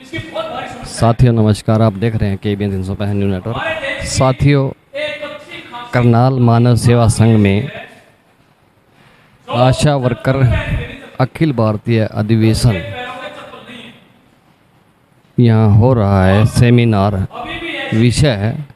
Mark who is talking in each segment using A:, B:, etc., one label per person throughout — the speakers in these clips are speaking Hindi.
A: साथियों नमस्कार, आप देख रहे हैं KBN 365 न्यूज़ नेटवर्क। साथियों, करनाल मानव सेवा संघ में आशा वर्कर अखिल भारतीय अधिवेशन यहाँ हो रहा है। सेमिनार विषय है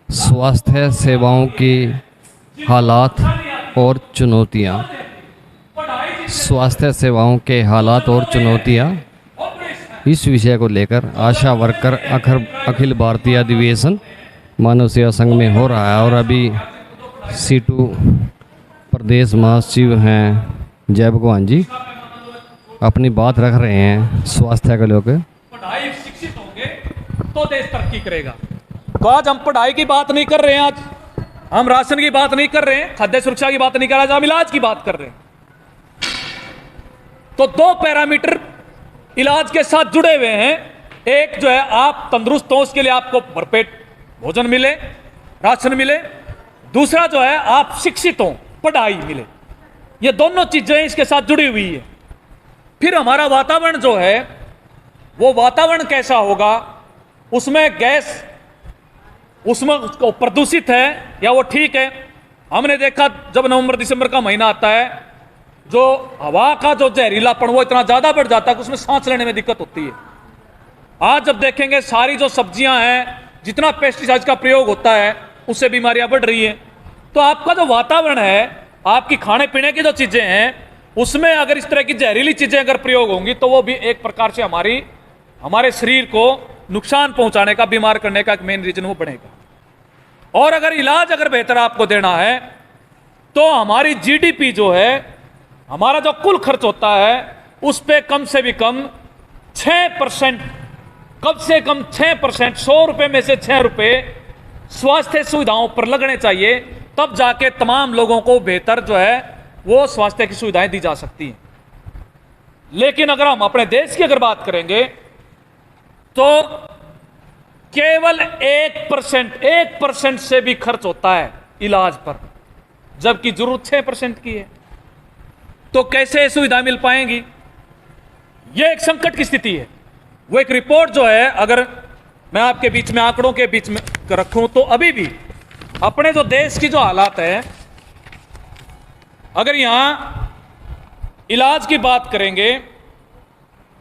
A: स्वास्थ्य सेवाओं की हालात और चुनौतियाँ। स्वास्थ्य सेवाओं के हालात और चुनौतियाँ, इस विषय को लेकर आशा वर्कर अखिल भारतीय अधिवेशन मानव सेवा संघ में हो रहा है। और अभी C2 प्रदेश महासचिव हैं जय भगवान जी अपनी बात रख रहे हैं स्वास्थ्य को लेकर।
B: पढ़ाई शिक्षित होंगे तो देश तरक्की करेगा। तो आज हम पढ़ाई की बात नहीं कर रहे हैं, आज हम राशन की बात नहीं कर रहे हैं, खाद्य सुरक्षा की बात नहीं कर रहे हैं, हम इलाज की बात कर रहे हैं। तो दो पैरामीटर इलाज के साथ जुड़े हुए हैं। एक जो है आप तंदुरुस्त हो, उसके लिए आपको भरपेट भोजन मिले, राशन मिले। दूसरा जो है आप शिक्षित हो, पढ़ाई मिले। ये दोनों चीजें इसके साथ जुड़ी हुई है। फिर हमारा वातावरण जो है वो वातावरण कैसा होगा, उसमें गैस उसमें प्रदूषित है या वो ठीक है। हमने देखा जब नवंबर दिसंबर का महीना आता है, जो हवा का जो जहरीलापन वो इतना ज्यादा बढ़ जाता है कि उसमें सांस लेने में दिक्कत होती है। आज जब देखेंगे सारी जो सब्जियां हैं, जितना पेस्टिसाइड का प्रयोग होता है, उससे बीमारियां बढ़ रही हैं। तो आपका जो वातावरण है, आपकी खाने पीने की जो चीजें हैं, उसमें अगर इस तरह की जहरीली चीजें अगर प्रयोग होंगी तो वो भी एक प्रकार से हमारे शरीर को नुकसान पहुंचाने का, बीमार करने का एक मेन रीजन वो बनेगा। और अगर इलाज अगर बेहतर आपको देना है तो हमारी GDP जो है, हमारा जो कुल खर्च होता है, उस पे कम से भी कम 6%, कम से कम 6%, 100 रुपए में से 6 रुपए स्वास्थ्य सुविधाओं पर लगने चाहिए। तब जाके तमाम लोगों को बेहतर जो है वो स्वास्थ्य की सुविधाएं दी जा सकती हैं। लेकिन अगर हम अपने देश की अगर बात करेंगे तो केवल 1% से भी खर्च होता है इलाज पर, जबकि जरूरत 6% की है। तो कैसे सुविधा मिल पाएंगी? यह एक संकट की स्थिति है। वो एक रिपोर्ट जो है, अगर मैं आपके बीच में आंकड़ों के बीच में रखूं तो अभी भी अपने जो देश की जो हालात है, अगर यहां इलाज की बात करेंगे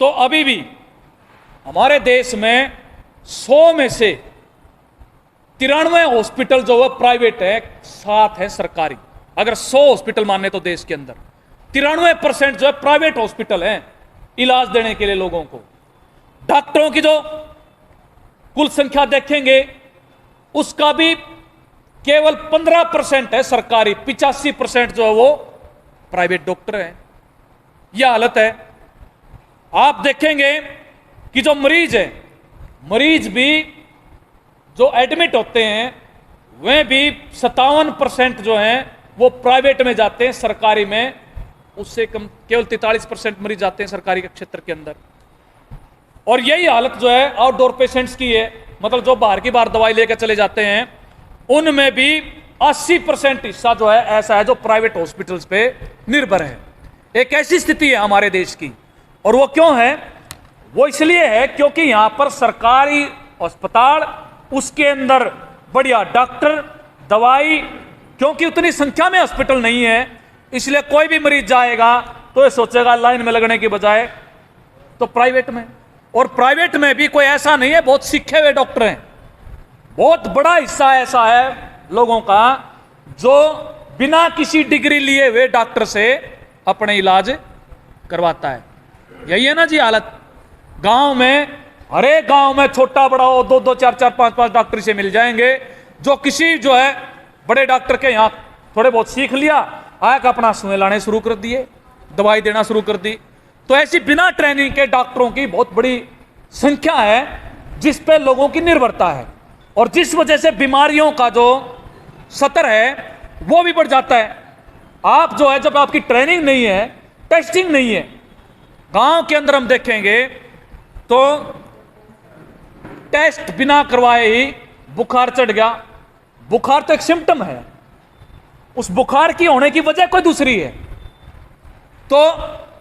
B: तो अभी भी हमारे देश में 100 में से 93 हॉस्पिटल जो है प्राइवेट है, 7 है सरकारी। अगर 100 हॉस्पिटल माने तो देश के अंदर 93% जो है प्राइवेट हॉस्पिटल हैं इलाज देने के लिए लोगों को। डॉक्टरों की जो कुल संख्या देखेंगे उसका भी केवल 15% है सरकारी, 85% जो है वो प्राइवेट डॉक्टर हैं। यह हालत है। आप देखेंगे कि जो मरीज भी जो एडमिट होते हैं वह भी 57% जो हैं वो प्राइवेट में जाते हैं, सरकारी में उससे कम केवल 43% मरीज जाते हैं सरकारी के क्षेत्र के अंदर। और यही हालत जो है आउटडोर पेशेंट्स की है, मतलब जो बाहर की बाहर दवाई लेकर चले जाते हैं, उनमें भी 80% हिस्सा जो है ऐसा है जो प्राइवेट हॉस्पिटल्स पे निर्भर है। एक ऐसी स्थिति है हमारे देश की। और वो क्यों है? वो इसलिए है क्योंकि यहां पर सरकारी अस्पताल, उसके अंदर बढ़िया डॉक्टर, दवाई, क्योंकि उतनी संख्या में हॉस्पिटल नहीं है, इसलिए कोई भी मरीज जाएगा तो ये सोचेगा लाइन में लगने की बजाय तो प्राइवेट में। और प्राइवेट में भी कोई ऐसा नहीं है, बहुत सीखे हुए डॉक्टर हैं। बहुत बड़ा हिस्सा ऐसा है लोगों का जो बिना किसी डिग्री लिए हुए डॉक्टर से अपने इलाज करवाता है। यही है ना जी हालत। गांव में, हर एक गांव में छोटा बड़ा हो, 2-2, 4-4, 5-5 डॉक्टर से मिल जाएंगे। जो किसी जो है बड़े डॉक्टर के यहाँ थोड़े बहुत सीख लिया, आके अपना सुई लाने शुरू कर दिए, दवाई देना शुरू कर दी। तो ऐसी बिना ट्रेनिंग के डॉक्टरों की बहुत बड़ी संख्या है जिस पे लोगों की निर्भरता है, और जिस वजह से बीमारियों का जो स्तर है वो भी बढ़ जाता है। आप जो है, जब आपकी ट्रेनिंग नहीं है, टेस्टिंग नहीं है, गांव के अंदर हम देखेंगे तो टेस्ट बिना करवाए ही बुखार चढ़ गया। बुखार तो एक सिम्टम है, उस बुखार की होने की वजह कोई दूसरी है। तो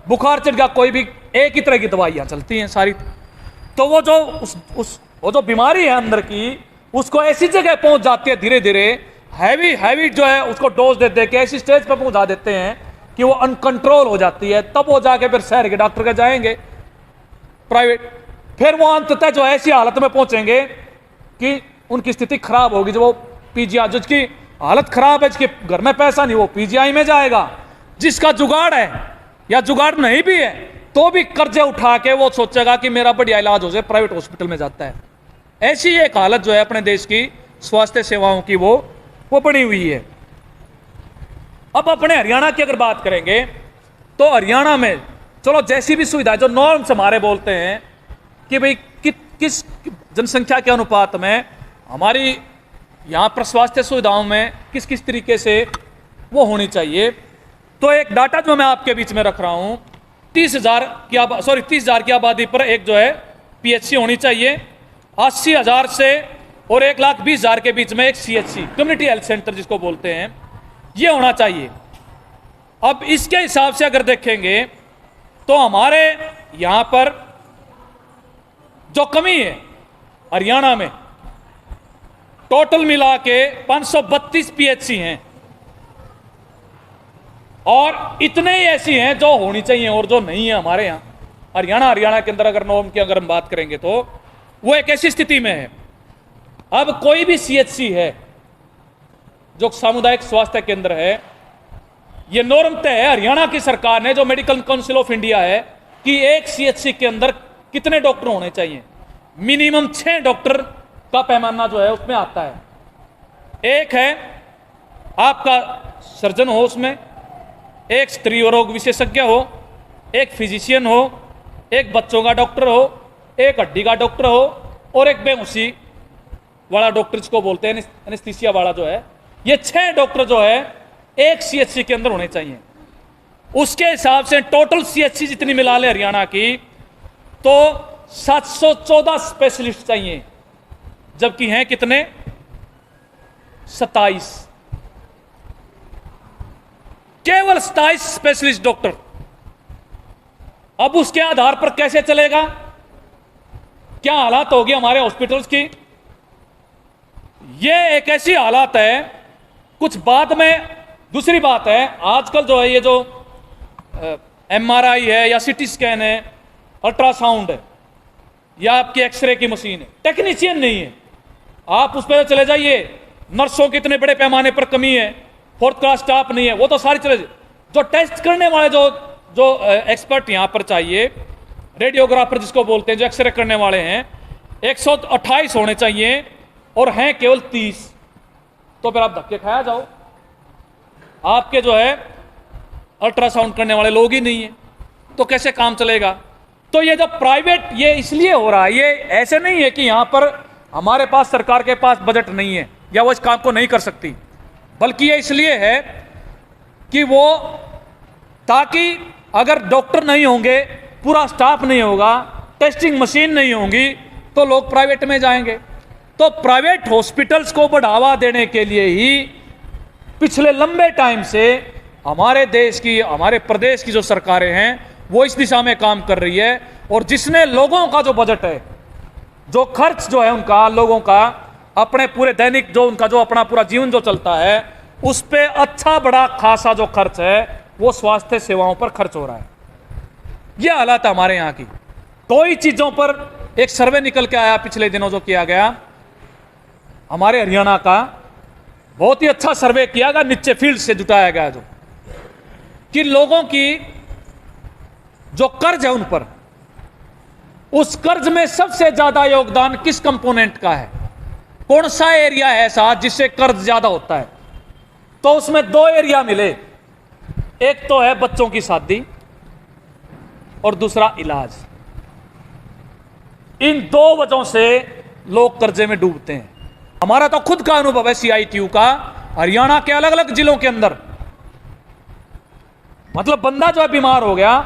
B: बुखार चढ़ गया, कोई भी एक ही तरह की दवाइयां चलती हैं सारी। तो वो जो वो जो बीमारी है अंदर की, उसको ऐसी जगह पहुंच जाती है धीरे धीरे, हैवी जो है उसको डोज दे दे के ऐसी स्टेज पर पहुंचा देते हैं कि वो अनकंट्रोल हो जाती है। तब वो जाके फिर शहर के डॉक्टर के जाएंगे प्राइवेट, फिर वो अंततः जो ऐसी हालत में पहुंचेंगे कि उनकी स्थिति खराब होगी। जो वो पीजीआई, जिसकी हालत खराब है, जिसके घर में पैसा नहीं, वो पीजीआई में जाएगा। जिसका जुगाड़ है या जुगाड़ नहीं भी है तो भी कर्जे उठा के वो सोचेगा कि मेरा बढ़िया इलाज हो जाए, प्राइवेट हॉस्पिटल में जाता है। ऐसी एक हालत जो है अपने देश की स्वास्थ्य सेवाओं की वो बनी हुई है। अब अपने हरियाणा की अगर बात करेंगे तो हरियाणा में चलो जैसी भी सुविधा, जो नॉर्म्स हमारे बोलते हैं कि भाई किस जनसंख्या के अनुपात में हमारी यहाँ पर स्वास्थ्य सुविधाओं में किस किस तरीके से वो होनी चाहिए, तो एक डाटा जो मैं आपके बीच में रख रहा हूँ, 30,000 की आबादी पर एक जो है पीएचसी होनी चाहिए, 80,000 से और 1,20,000 के बीच में एक सीएचसी, कम्युनिटी हेल्थ सेंटर जिसको बोलते हैं, ये होना चाहिए। अब इसके हिसाब से अगर देखेंगे तो हमारे यहाँ पर जो कमी है हरियाणा में, टोटल मिला के 532 पीएचसी हैं और इतने ही ऐसी हैं जो होनी चाहिए और जो नहीं है हमारे यहाँ हरियाणा के अंदर। अगर नॉर्म की अगर हम बात करेंगे तो वो एक ऐसी स्थिति में है। अब कोई भी सीएचसी है जो सामुदायिक स्वास्थ्य केंद्र है, ये नॉर्म तय है हरियाणा की सरकार ने, जो मेडिकल काउंसिल ऑफ इंडिया है, कि एक सीएचसी के अंदर कितने डॉक्टर होने चाहिए। मिनिमम 6 डॉक्टर का पैमाना जो है उसमें आता है। एक है आपका सर्जन हो, उसमें एक स्त्री रोग विशेषज्ञ हो, एक फिजिशियन हो, एक बच्चों का डॉक्टर हो, एक हड्डी का डॉक्टर हो और एक बेहोशी वाला डॉक्टर जिसको बोलते हैं एनेस्थीसिया वाला जो है। ये 6 डॉक्टर जो है एक सीएचसी के अंदर होने चाहिए। उसके हिसाब से टोटल सीएचसी जितनी मिला ले हरियाणा की, तो 714 स्पेशलिस्ट चाहिए, जबकि हैं कितने, 27, केवल 27 स्पेशलिस्ट डॉक्टर। अब उसके आधार पर कैसे चलेगा, क्या हालात होगी हमारे हॉस्पिटल्स की। ये एक ऐसी हालात है, कुछ बाद में। दूसरी बात है, आजकल जो है ये जो एमआरआई है या सीटी स्कैन है, अल्ट्रासाउंड है या आपकी एक्सरे की मशीन है, टेक्नीशियन नहीं है। आप उस पर चले जाइए, नर्सों के इतने बड़े पैमाने पर कमी है, 4th क्लास स्टाफ नहीं है, वो तो सारी चले। जो टेस्ट करने वाले जो एक्सपर्ट यहां पर चाहिए, रेडियोग्राफर जिसको बोलते हैं, जो एक्सरे करने वाले हैं, 128 होने चाहिए और हैं केवल 30। तो फिर आप धक्के खाया जाओ, आपके जो है अल्ट्रासाउंड करने वाले लोग ही नहीं है, तो कैसे काम चलेगा। तो ये जो प्राइवेट, ये इसलिए हो रहा है, ये ऐसे नहीं है कि यहां पर हमारे पास, सरकार के पास बजट नहीं है या वो इस काम को नहीं कर सकती, बल्कि ये इसलिए है कि वो, ताकि अगर डॉक्टर नहीं होंगे, पूरा स्टाफ नहीं होगा, टेस्टिंग मशीन नहीं होंगी, तो लोग प्राइवेट में जाएंगे। तो प्राइवेट हॉस्पिटल्स को बढ़ावा देने के लिए ही पिछले लंबे टाइम से हमारे देश की, हमारे प्रदेश की जो सरकारें हैं, वो इस दिशा में काम कर रही है। और जिसने लोगों का जो बजट है, जो खर्च जो है उनका, लोगों का अपने पूरे दैनिक जो उनका जो अपना पूरा जीवन जो चलता है, उस पे अच्छा बड़ा खासा जो खर्च है वो स्वास्थ्य सेवाओं पर खर्च हो रहा है। ये हालात है हमारे यहाँ की। दो ही चीजों पर एक सर्वे निकल के आया पिछले दिनों, जो किया गया हमारे हरियाणा का, बहुत ही अच्छा सर्वे किया गया, नीचे फील्ड से जुटाया गया, जो कि लोगों की जो कर्ज है उन पर, उस कर्ज में सबसे ज्यादा योगदान किस कंपोनेंट का है, कौन सा एरिया है ऐसा जिससे कर्ज ज्यादा होता है। तो उसमें 2 एरिया मिले, एक तो है बच्चों की शादी और दूसरा इलाज। इन 2 वजहों से लोग कर्जे में डूबते हैं। हमारा तो खुद का अनुभव है सीआईटीयू का, हरियाणा के अलग अलग जिलों के अंदर। मतलब बंदा जो है बीमार हो गया,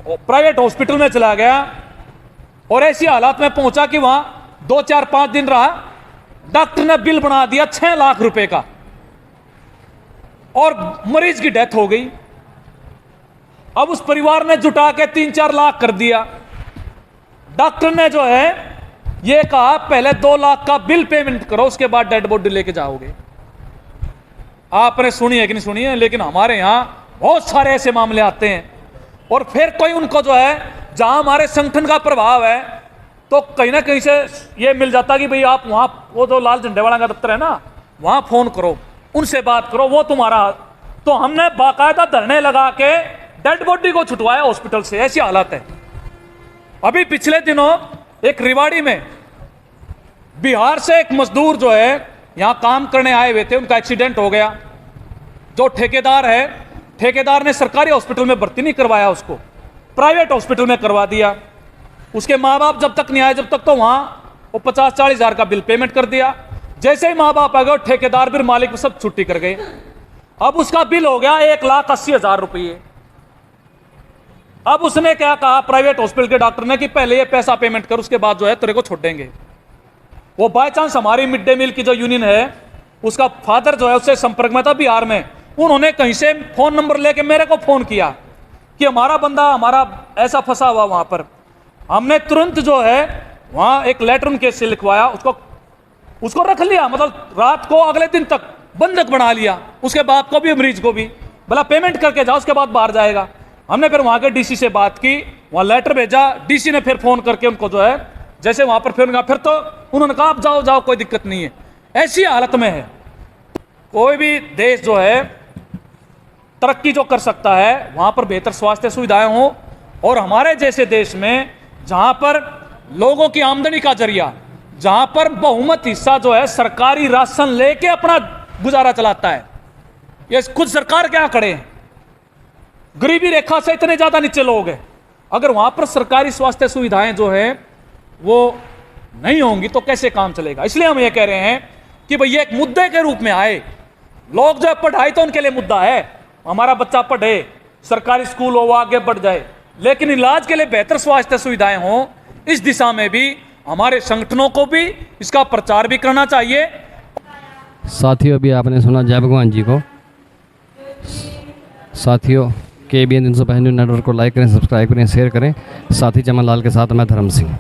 B: प्राइवेट हॉस्पिटल में चला गया और ऐसी हालात में पहुंचा कि वहां 2, 4, 5 दिन रहा, डॉक्टर ने बिल बना दिया 6 लाख रुपए का और मरीज की डेथ हो गई। अब उस परिवार ने जुटा के 3-4 लाख कर दिया, डॉक्टर ने जो है ये कहा पहले 2 लाख का बिल पेमेंट करो, उसके बाद डेड बॉडी लेके जाओगे। आपने सुनी है कि नहीं सुनी है, लेकिन हमारे यहाँ बहुत सारे ऐसे मामले आते हैं। और फिर कोई उनको जो है, जहां हमारे संगठन का प्रभाव है, तो कहीं ना कहीं से ये मिल जाता कि भाई आप वहां, वो जो लाल झंडे वाला का दफ्तर है ना, वहां फोन करो, उनसे बात करो, वो तुम्हारा। तो हमने बाकायदा धरने लगा के डेड बॉडी को छुटवाया हॉस्पिटल से, ऐसी हालत है। अभी पिछले दिनों एक रिवाड़ी में बिहार से एक मजदूर जो है यहां काम करने आए हुए थे, उनका एक्सीडेंट हो गया। जो ठेकेदार है, ठेकेदार ने सरकारी हॉस्पिटल में भर्ती नहीं करवाया, उसको प्राइवेट हॉस्पिटल में करवा दिया। उसके माँ बाप जब तक नहीं आए, जब तक तो वहां वो 50-40 हजार का बिल पेमेंट कर दिया। जैसे ही माँ बाप आ गए, ठेकेदार फिर मालिक सब छुट्टी कर गए। अब उसका बिल हो गया 1,80,000 रुपये। अब उसने क्या कहा प्राइवेट हॉस्पिटल के डॉक्टर ने कि पहले ये पैसा पेमेंट कर, उसके बाद जो है तेरे को छोड़ देंगे। वो बाय चांस हमारी मिड डे मील की जो यूनियन है, उसका फादर जो है उससे संपर्क में था बिहार में। उन्होंने कहीं से फोन नंबर लेके मेरे को फोन किया कि हमारा बंदा हमारा ऐसा फंसा हुआ वहां पर। हमने तुरंत जो है वहां एक लेटर उनके से लिखवाया, उसको रख लिया, मतलब रात को अगले दिन तक बंधक बना लिया। उसके बाप को भी, मरीज को भी, भला पेमेंट करके जाओ, उसके बाद बाहर जाएगा। हमने फिर वहां के डीसी से बात की, वहां लेटर भेजा, डीसी ने फिर फोन करके उनको जो है, जैसे वहां पर फिर तो उन्होंने कहा आप जाओ जाओ, कोई दिक्कत नहीं है। ऐसी हालत में है। कोई भी देश जो है तरक्की जो कर सकता है, वहां पर बेहतर स्वास्थ्य सुविधाएं हो। और हमारे जैसे देश में जहां पर लोगों की आमदनी का जरिया, जहां पर बहुमत हिस्सा जो है सरकारी राशन लेके अपना गुजारा चलाता है, ये खुद सरकार क्या करे, गरीबी रेखा से इतने ज्यादा नीचे लोग हैं। अगर वहां पर सरकारी स्वास्थ्य सुविधाएं जो है वो नहीं होंगी तो कैसे काम चलेगा। इसलिए हम ये कह रहे हैं कि भाई ये एक मुद्दे के रूप में आए। लोग जो है, पढ़ाई तो उनके लिए मुद्दा है, हमारा बच्चा पढ़े, सरकारी स्कूल हो, वो आगे बढ़ जाए, लेकिन इलाज के लिए बेहतर स्वास्थ्य सुविधाएं हो, इस दिशा में भी हमारे संगठनों को भी इसका प्रचार भी करना चाहिए।
A: साथियों, अभी आपने सुना जय भगवान जी को। साथियों, KBN 365 न्यूज़ नेटवर्क को लाइक करें, सब्सक्राइब करें, शेयर करें। साथी चमन लाल के साथ मैं धर्म सिंह।